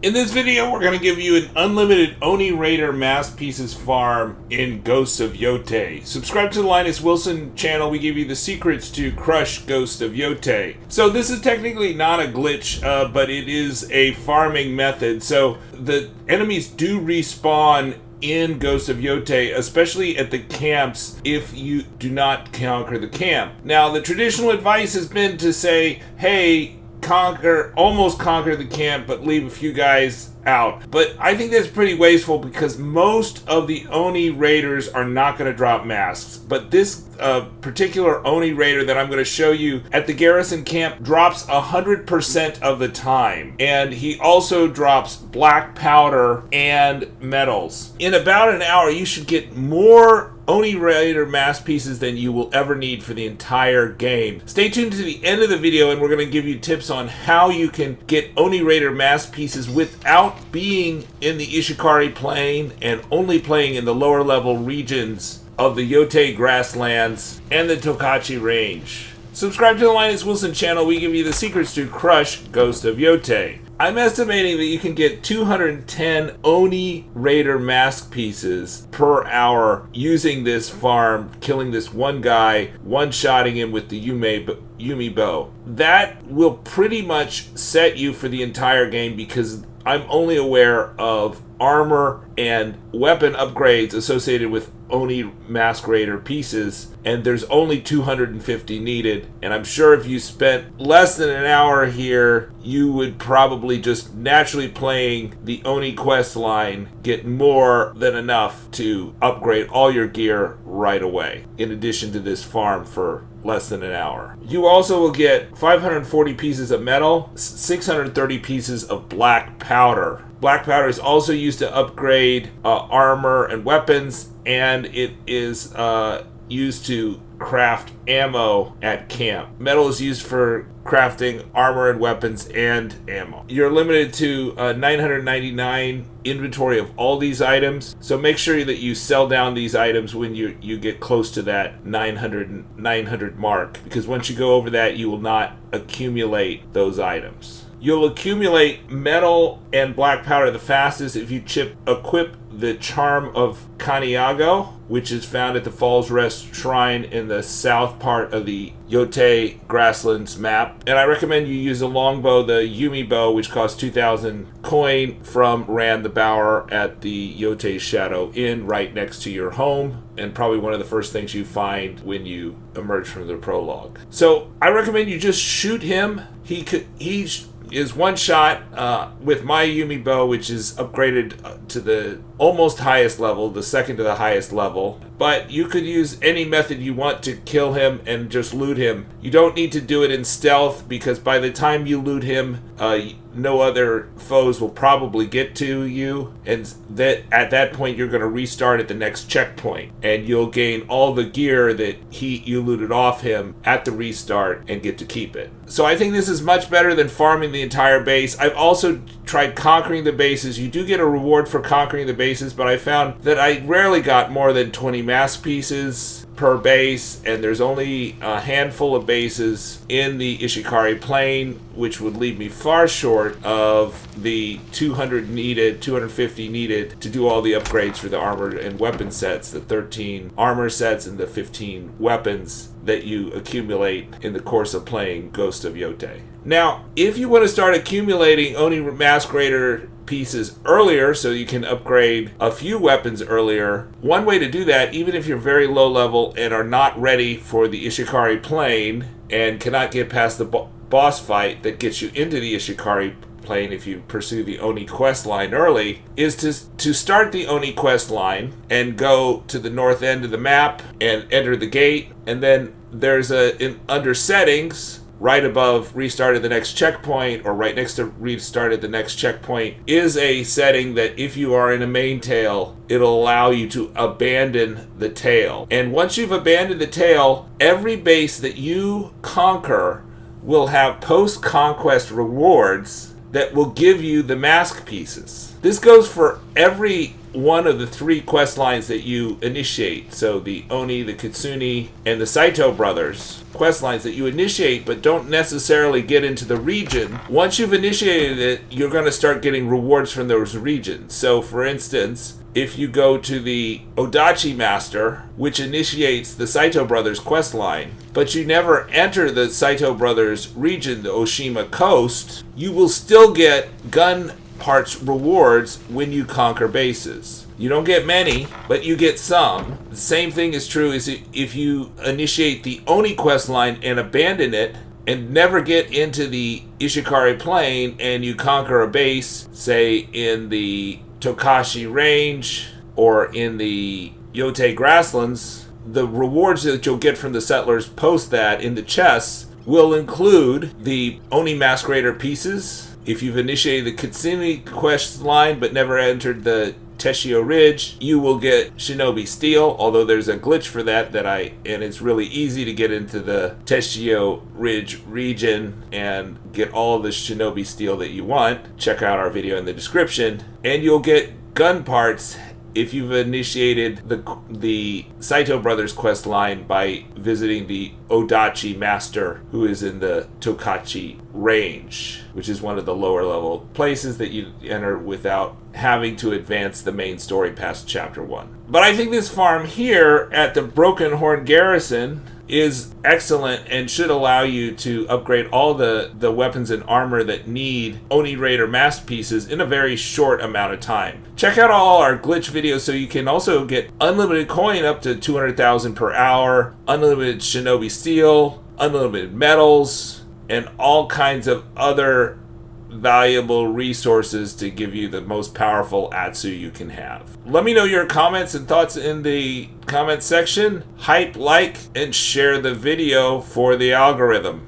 In this video, we're going to give you an unlimited Oni Raider Mask Pieces farm in Ghost of Yotei. Subscribe to the Linus Wilson channel. We give you the secrets to crush Ghost of Yotei. So this is technically not a glitch, but it is a farming method. So the enemies do respawn in Ghost of Yotei, especially at the camps if you do not conquer the camp. Now, the traditional advice has been to say, hey, almost conquer the camp, but leave a few guys out. But I think that's pretty wasteful because most of the Oni Raiders are not going to drop masks. But this particular Oni Raider that I'm going to show you at the garrison camp drops 100% of the time. And he also drops black powder and metals. In about an hour, you should get more Oni Raider Mask Pieces than you will ever need for the entire game. Stay tuned to the end of the video and we're going to give you tips on how you can get Oni Raider Mask Pieces without being in the Ishikari Plain and only playing in the lower level regions of the Yotei Grasslands and the Tokachi Range. Subscribe to the Linus Wilson channel. We give you the secrets to crush Ghost of Yotei. I'm estimating that you can get 210 Oni Raider Mask Pieces per hour using this farm, killing this one guy, one-shotting him with the Yumi bow. That will pretty much set you for the entire game because I'm only aware of armor and weapon upgrades associated with Oni Mask Raider pieces, and there's only 250 needed. And I'm sure if you spent less than an hour here, you would probably just naturally playing the Oni quest line get more than enough to upgrade all your gear right away, in addition to this farm for less than an hour. You also will get 540 pieces of metal, 630 pieces of black powder. Black powder is also used to upgrade armor and weapons, and it is used to craft ammo at camp. Metal is used for crafting armor and weapons and ammo. You're limited to 999 inventory of all these items, so make sure that you sell down these items when you get close to that 900 mark, because once you go over that, you will not accumulate those items. You'll accumulate metal and black powder the fastest if you equip the Charm of Kaniago, which is found at the Falls Rest Shrine in the south part of the Yotei Grasslands map. And I recommend you use a longbow, the Yumi bow, which costs 2,000 coin from Rand the Bower at the Yotei Shadow Inn right next to your home, and probably one of the first things you find when you emerge from the prologue. So I recommend you just shoot him. He is one shot with my Yumi bow, which is upgraded to the almost highest level, the second to the highest level. But you could use any method you want to kill him and just loot him. You don't need to do it in stealth, because by the time you loot him, no other foes will probably get to you, and that at that point you're going to restart at the next checkpoint, and you'll gain all the gear that you looted off him at the restart and get to keep it. So I think this is much better than farming the entire base. I've also tried conquering the bases. You do get a reward for conquering the bases, but I found that I rarely got more than 20 mask pieces per base, and there's only a handful of bases in the Ishikari Plain, which would leave me far short of the 250 needed to do all the upgrades for the armor and weapon sets, the 13 armor sets and the 15 weapons that you accumulate in the course of playing Ghost of Yotei. Now, if you want to start accumulating Oni Mask Raider pieces earlier so you can upgrade a few weapons earlier, one way to do that, even if you're very low level and are not ready for the Ishikari Plain and cannot get past the boss fight that gets you into the Ishikari Plain if you pursue the Oni quest line early, is to start the Oni quest line and go to the north end of the map and enter the gate, and then there's under settings, right above restart at the next checkpoint, or right next to restart at the next checkpoint, is a setting that if you are in a main tail, it'll allow you to abandon the tail. And once you've abandoned the tail, every base that you conquer will have post-conquest rewards that will give you the mask pieces. This goes for every one of the 3 quest lines that you initiate. So the Oni, the Kitsune, and the Saito Brothers quest lines that you initiate but don't necessarily get into the region. Once you've initiated it, you're going to start getting rewards from those regions. So for instance, if you go to the Odachi Master, which initiates the Saito Brothers quest line, but you never enter the Saito Brothers region, the Oshima Coast, you will still get gun parts rewards when you conquer bases. You don't get many, but you get some. The same thing is true as if you initiate the Oni quest line and abandon it and never get into the Ishikari Plain and you conquer a base, say in the Tokachi Range or in the Yotei Grasslands, the rewards that you'll get from the settlers post that in the chests will include the Oni Mask Raider Pieces. If you've initiated the Kitsune quest line but never entered the Teshio Ridge, you will get Shinobi Steel, although there's a glitch for that and it's really easy to get into the Teshio Ridge region and get all of the Shinobi Steel that you want. Check out our video in the description. And you'll get gun parts if you've initiated the Saito Brothers quest line by visiting the Odachi Master, who is in the Tokachi Range, which is one of the lower level places that you enter without having to advance the main story past chapter 1. But I think this farm here at the Broken Horn Garrison is excellent and should allow you to upgrade all the weapons and armor that need Oni Raider Mask Pieces in a very short amount of time. Check out all our glitch videos so you can also get unlimited coin up to 200,000 per hour, unlimited Shinobi Steel, unlimited metals, and all kinds of other valuable resources to give you the most powerful Atsu you can have. Let me know your comments and thoughts in the comment section. Hype, like, and share the video for the algorithm.